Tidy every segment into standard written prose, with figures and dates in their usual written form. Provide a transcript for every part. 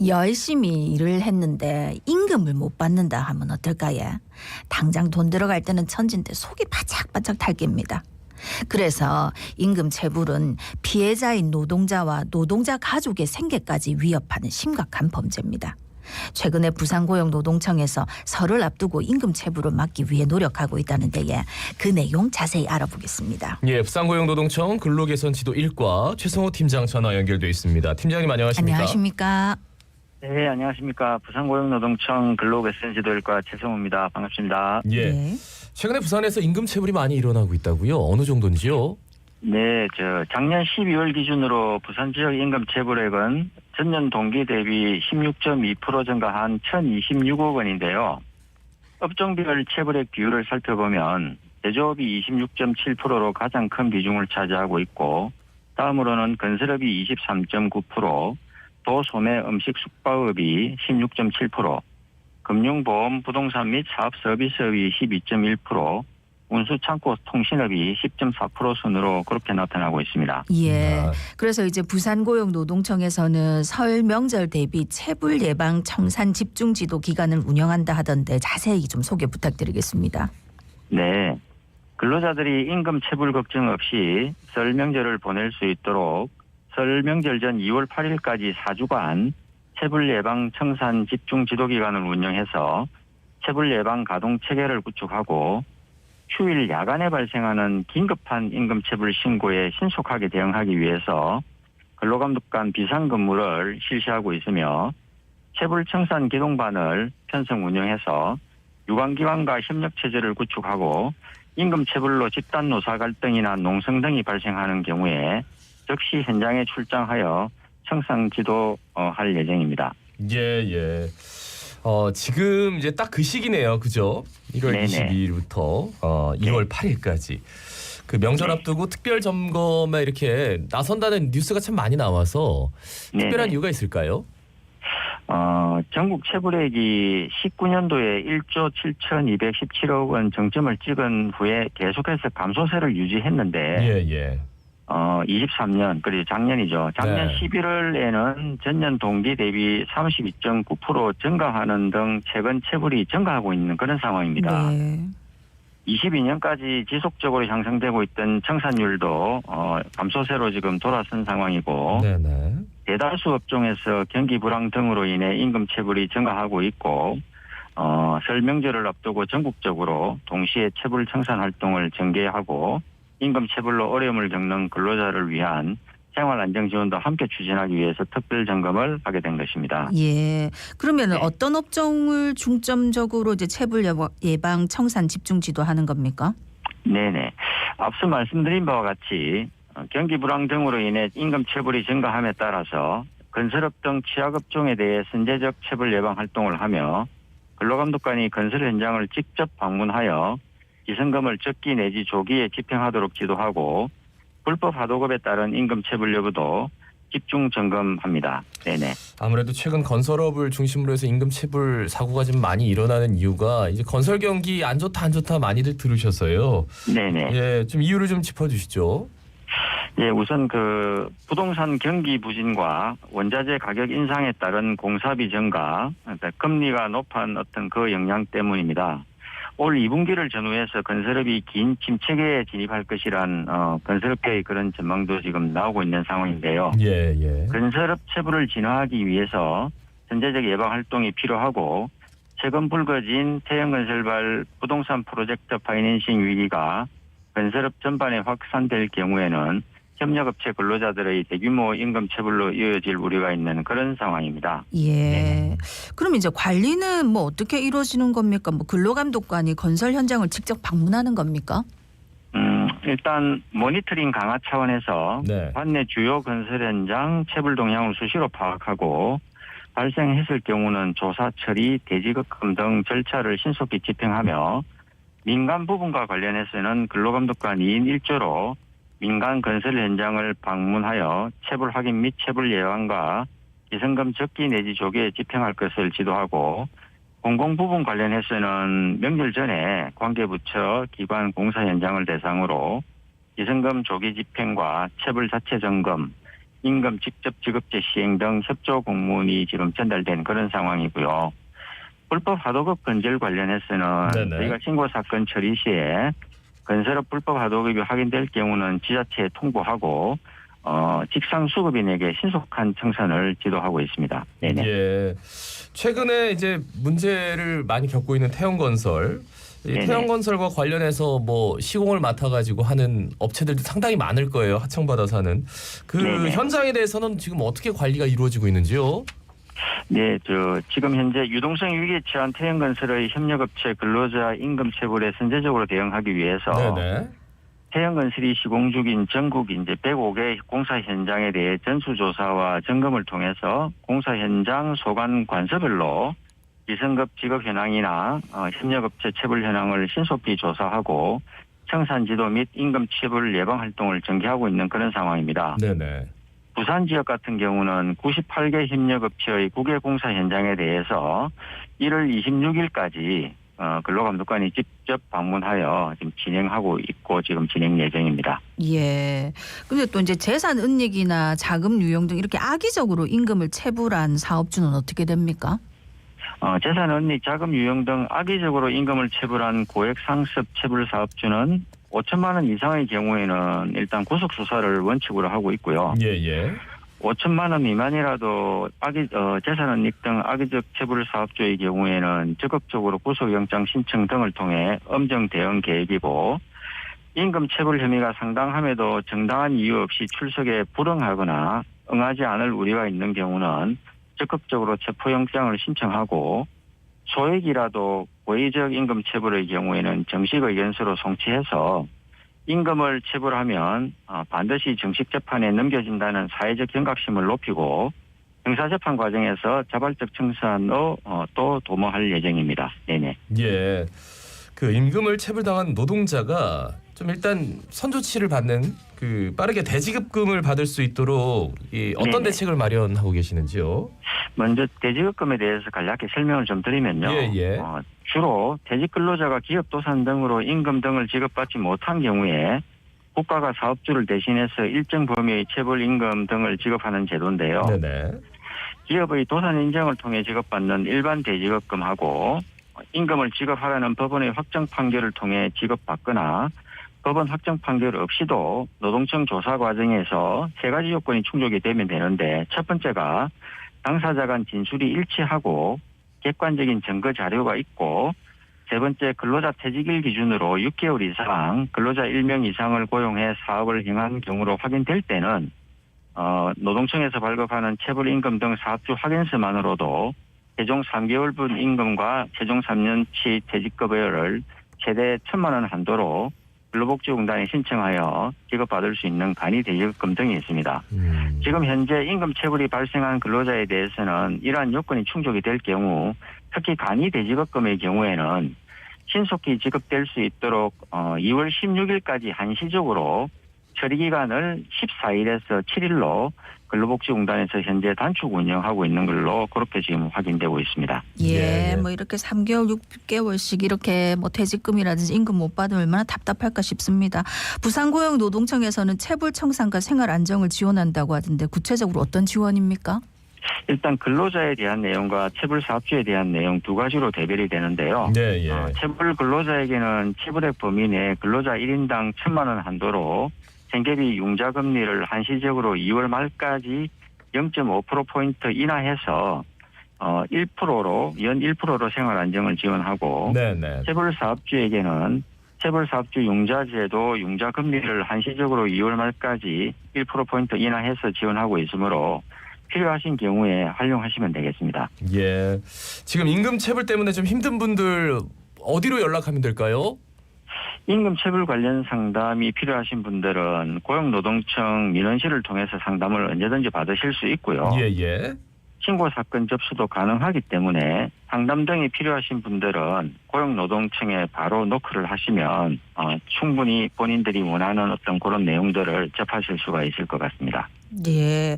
열심히 일을 했는데 임금을 못 받는다 하면 어떨까요? 당장 돈 들어갈 때는 천진데 속이 바짝바짝 탈깁니다. 그래서 임금 체불은 피해자인 노동자와 노동자 가족의 생계까지 위협하는 심각한 범죄입니다. 최근에 부산고용노동청에서 설을 앞두고 임금 체불을 막기 위해 노력하고 있다는데 그 내용 자세히 알아보겠습니다. 예, 부산고용노동청 근로개선지도 1과 최성호 팀장 전화 연결돼 있습니다. 팀장님 안녕하십니까? 안녕하십니까? 네, 안녕하십니까. 부산고용노동청 근로개선지도일과 최성호입니다. 반갑습니다. 예. 네. 최근에 부산에서 임금 체불이 많이 일어나고 있다고요? 어느 정도인지요? 네, 작년 12월 기준으로 부산 지역 임금 체불액은 전년 동기 대비 16.2% 증가한 1,026억 원인데요. 업종별 체불액 비율을 살펴보면 제조업이 26.7%로 가장 큰 비중을 차지하고 있고, 다음으로는 건설업이 23.9%, 도소매 음식 숙박업이 16.7%, 금융보험 부동산 및 사업 서비스업이 12.1%, 운수 창고 통신업이 10.4% 순으로 그렇게 나타나고 있습니다. 예. 그래서 이제 부산고용노동청에서는 설 명절 대비 체불 예방 청산 집중 지도 기간을 운영한다 하던데 자세히 좀 소개 부탁드리겠습니다. 네. 근로자들이 임금 체불 걱정 없이 설 명절을 보낼 수 있도록 설 명절 전 2월 8일까지 4주간 체불 예방 청산 집중 지도 기간을 운영해서 체불 예방 가동 체계를 구축하고 휴일 야간에 발생하는 긴급한 임금 체불 신고에 신속하게 대응하기 위해서 근로감독관 비상근무를 실시하고 있으며 체불 청산 기동반을 편성 운영해서 유관기관과 협력체제를 구축하고 임금 체불로 집단 노사 갈등이나 농성 등이 발생하는 경우에 즉시 현장에 출장하여 청산 지도할 예정입니다. 예. 지금 이제 딱 그 시기네요. 그죠? 1월 네네. 22일부터 1월 8일까지. 그 명절 네. 앞두고 특별 점검에 이렇게 나선다는 뉴스가 참 많이 나와서 특별한 네네. 이유가 있을까요? 전국 체불액이 19년도에 1조 7,217억 원 정점을 찍은 후에 계속해서 감소세를 유지했는데 예. 23년 그리고 작년이죠. 작년 네. 11월에는 전년 동기 대비 32.9% 증가하는 등 최근 체불이 증가하고 있는 그런 상황입니다. 네. 22년까지 지속적으로 향상되고 있던 청산율도 감소세로 지금 돌아선 상황이고 네네. 대다수 업종에서 경기 불황 등으로 인해 임금 체불이 증가하고 있고 설 명절을 앞두고 전국적으로 동시에 체불 청산 활동을 전개하고 임금 체불로 어려움을 겪는 근로자를 위한 생활 안정 지원도 함께 추진하기 위해서 특별 점검을 하게 된 것입니다. 예. 그러면 네. 어떤 업종을 중점적으로 이제 체불 예방 청산 집중 지도하는 겁니까? 네네. 앞서 말씀드린 바와 같이 경기 불황 등으로 인해 임금 체불이 증가함에 따라서 건설업 등 취약업종에 대해 선제적 체불 예방 활동을 하며 근로감독관이 건설 현장을 직접 방문하여 기성금을 적기 내지 조기에 집행하도록 지도하고 불법 하도급에 따른 임금 체불 여부도 집중 점검합니다. 네네. 아무래도 최근 건설업을 중심으로 해서 임금 체불 사고가 좀 많이 일어나는 이유가 이제 건설 경기 안 좋다 많이들 들으셔서요. 네네. 예, 좀 이유를 좀 짚어주시죠. 예, 우선 그 부동산 경기 부진과 원자재 가격 인상에 따른 공사비 증가, 그러니까 금리가 높은 어떤 그 영향 때문입니다. 올 2분기를 전후해서 건설업이 긴 침체기에 진입할 것이란 건설업계의 그런 전망도 지금 나오고 있는 상황인데요. 예. 건설업 체불을 진화하기 위해서 선제적 예방 활동이 필요하고 최근 불거진 태형건설발 부동산 프로젝트 파이낸싱 위기가 건설업 전반에 확산될 경우에는 협력업체 근로자들의 대규모 임금 체불로 이어질 우려가 있는 그런 상황입니다. 예. 네네. 그럼 이제 관리는 뭐 어떻게 이루어지는 겁니까? 뭐 근로감독관이 건설 현장을 직접 방문하는 겁니까? 일단 모니터링 강화 차원에서 네. 관내 주요 건설 현장 체불 동향을 수시로 파악하고 발생했을 경우는 조사 처리, 대지급금 등 절차를 신속히 집행하며 민간 부분과 관련해서는 근로감독관 2인 1조로 민간 건설 현장을 방문하여 체불 확인 및 체불 예방과 기성금 적기 내지 조기에 집행할 것을 지도하고 공공부분 관련해서는 명절 전에 관계부처 기관 공사 현장을 대상으로 기성금 조기 집행과 체불 자체 점검, 임금 직접 지급제 시행 등 협조 공문이 지금 전달된 그런 상황이고요. 불법 하도급 건절 관련해서는 네네. 저희가 신고 사건 처리 시에 건설업 불법 하도급이 확인될 경우는 지자체에 통보하고 직상 수급인에게 신속한 청산을 지도하고 있습니다. 네네. 예. 최근에 이제 문제를 많이 겪고 있는 태영건설. 이 네네. 태영건설과 관련해서 뭐 시공을 맡아가지고 하는 업체들도 상당히 많을 거예요. 하청받아서 하는. 그 네네. 현장에 대해서는 지금 어떻게 관리가 이루어지고 있는지요? 네, 지금 현재 유동성 위기에 처한 태영건설의 협력업체 근로자 임금 체불에 선제적으로 대응하기 위해서 네네. 태영건설이 시공 중인 전국 이제 105개 공사 현장에 대해 전수조사와 점검을 통해서 공사 현장 소관 관서별로 비승급 직업 현황이나 협력업체 체불 현황을 신속히 조사하고 청산 지도 및 임금 체불 예방 활동을 전개하고 있는 그런 상황입니다. 네네. 부산 지역 같은 경우는 98개 협력업체의 국외 공사 현장에 대해서 1월 26일까지 근로감독관이 직접 방문하여 지금 진행하고 있고 지금 진행 예정입니다. 예. 근데 또 이제 재산 은닉이나 자금 유용 등 이렇게 악의적으로 임금을 체불한 사업주는 어떻게 됩니까? 재산 은닉, 자금 유용 등 악의적으로 임금을 체불한 고액 상습 체불 사업주는 5천만 원 이상의 경우에는 일단 구속 수사를 원칙으로 하고 있고요. 예예. 5천만 원 미만이라도 재산 은닉 등 악의적 체불 사업주의 경우에는 적극적으로 구속영장 신청 등을 통해 엄정 대응 계획이고 임금 체불 혐의가 상당함에도 정당한 이유 없이 출석에 불응하거나 응하지 않을 우려가 있는 경우는 적극적으로 체포영장을 신청하고 소액이라도 고의적 임금 체불의 경우에는 정식 의견서로 송치해서 임금을 체불하면 반드시 정식 재판에 넘겨진다는 사회적 경각심을 높이고 형사재판 과정에서 자발적 청산으로 또 도모할 예정입니다. 네네. 예. 그 임금을 체불당한 노동자가 좀 일단 선조치를 받는 그 빠르게 대지급금을 받을 수 있도록 어떤 네네. 대책을 마련하고 계시는지요? 먼저 대지급금에 대해서 간략히 설명을 좀 드리면요. 예. 주로 대직 근로자가 기업 도산 등으로 임금 등을 지급받지 못한 경우에 국가가 사업주를 대신해서 일정 범위의 체불 임금 등을 지급하는 제도인데요. 네네. 기업의 도산 인정을 통해 지급받는 일반 대지급금하고 임금을 지급하라는 법원의 확정 판결을 통해 지급받거나 법원 확정 판결 없이도 노동청 조사 과정에서 세 가지 요건이 충족이 되면 되는데 첫 번째가 당사자 간 진술이 일치하고 객관적인 증거 자료가 있고 세 번째 근로자 퇴직일 기준으로 6개월 이상 근로자 1명 이상을 고용해 사업을 행한 경우로 확인될 때는 노동청에서 발급하는 체불 임금 등 사업주 확인서만으로도 최종 3개월분 임금과 최종 3년치 퇴직급여를 최대 1,000만 원 한도로 근로복지공단에 신청하여 지급받을 수 있는 간이 대지급금 등이 있습니다. 지금 현재 임금 체불이 발생한 근로자에 대해서는 이러한 요건이 충족이 될 경우 특히 간이 대지급금의 경우에는 신속히 지급될 수 있도록 2월 16일까지 한시적으로 처리기간을 14일에서 7일로 근로복지공단에서 현재 단축 운영하고 있는 걸로 그렇게 지금 확인되고 있습니다. 예. 뭐 이렇게 3개월, 6개월씩 이렇게 뭐 퇴직금이라든지 임금 못 받으면 얼마나 답답할까 싶습니다. 부산고용노동청에서는 체불 청산과 생활 안정을 지원한다고 하던데 구체적으로 어떤 지원입니까? 일단 근로자에 대한 내용과 체불 사업주에 대한 내용 두 가지로 대별이 되는데요. 네, 체불 근로자에게는 체불액 범위 내 근로자 1인당 1,000만 원 한도로 생계비 융자 금리를 한시적으로 2월 말까지 0.5%포인트 인하해서 1%로 연 1%로 생활 안정을 지원하고 네네. 체불 사업주에게는 체불 사업주 융자제도 융자 금리를 한시적으로 2월 말까지 1%포인트 인하해서 지원하고 있으므로 필요하신 경우에 활용하시면 되겠습니다. 예. 지금 임금 체불 때문에 좀 힘든 분들 어디로 연락하면 될까요? 임금 체불 관련 상담이 필요하신 분들은 고용노동청 민원실을 통해서 상담을 언제든지 받으실 수 있고요. 예. 신고 사건 접수도 가능하기 때문에 상담 등이 필요하신 분들은 고용노동청에 바로 노크를 하시면 충분히 본인들이 원하는 어떤 그런 내용들을 접하실 수가 있을 것 같습니다. 예.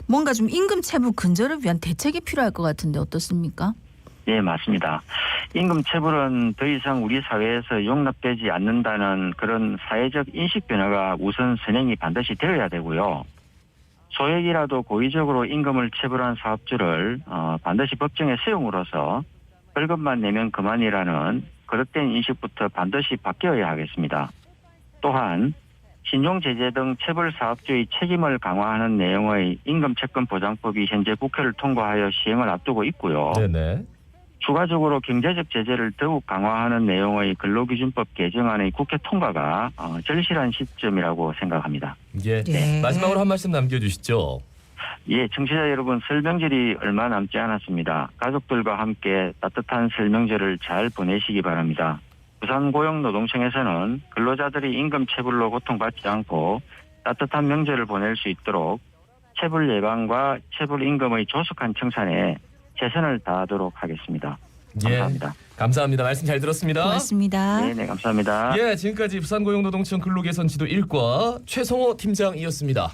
뭔가 좀 임금 체불 근절을 위한 대책이 필요할 것 같은데 어떻습니까? 네, 맞습니다. 임금 체불은 더 이상 우리 사회에서 용납되지 않는다는 그런 사회적 인식 변화가 우선 선행이 반드시 되어야 되고요. 소액이라도 고의적으로 임금을 체불한 사업주를 반드시 법정에 세움으로써 벌금만 내면 그만이라는 거듭된 인식부터 반드시 바뀌어야 하겠습니다. 또한 신용제재 등 체불 사업주의 책임을 강화하는 내용의 임금채권보장법이 현재 국회를 통과하여 시행을 앞두고 있고요. 네네. 추가적으로 경제적 제재를 더욱 강화하는 내용의 근로기준법 개정안의 국회 통과가 절실한 시점이라고 생각합니다. 예. 네. 마지막으로 한 말씀 남겨주시죠. 예, 청취자 여러분, 설 명절이 얼마 남지 않았습니다. 가족들과 함께 따뜻한 설 명절을 잘 보내시기 바랍니다. 부산고용노동청에서는 근로자들이 임금 체불로 고통받지 않고 따뜻한 명절을 보낼 수 있도록 체불 예방과 체불 임금의 조속한 청산에 최선을 다하도록 하겠습니다. 감사합니다. 예. 감사합니다. 말씀 잘 들었습니다. 고맙습니다. 네, 감사합니다. 예, 지금까지 부산고용노동청 근로개선 지도 1과 최성호 팀장이었습니다.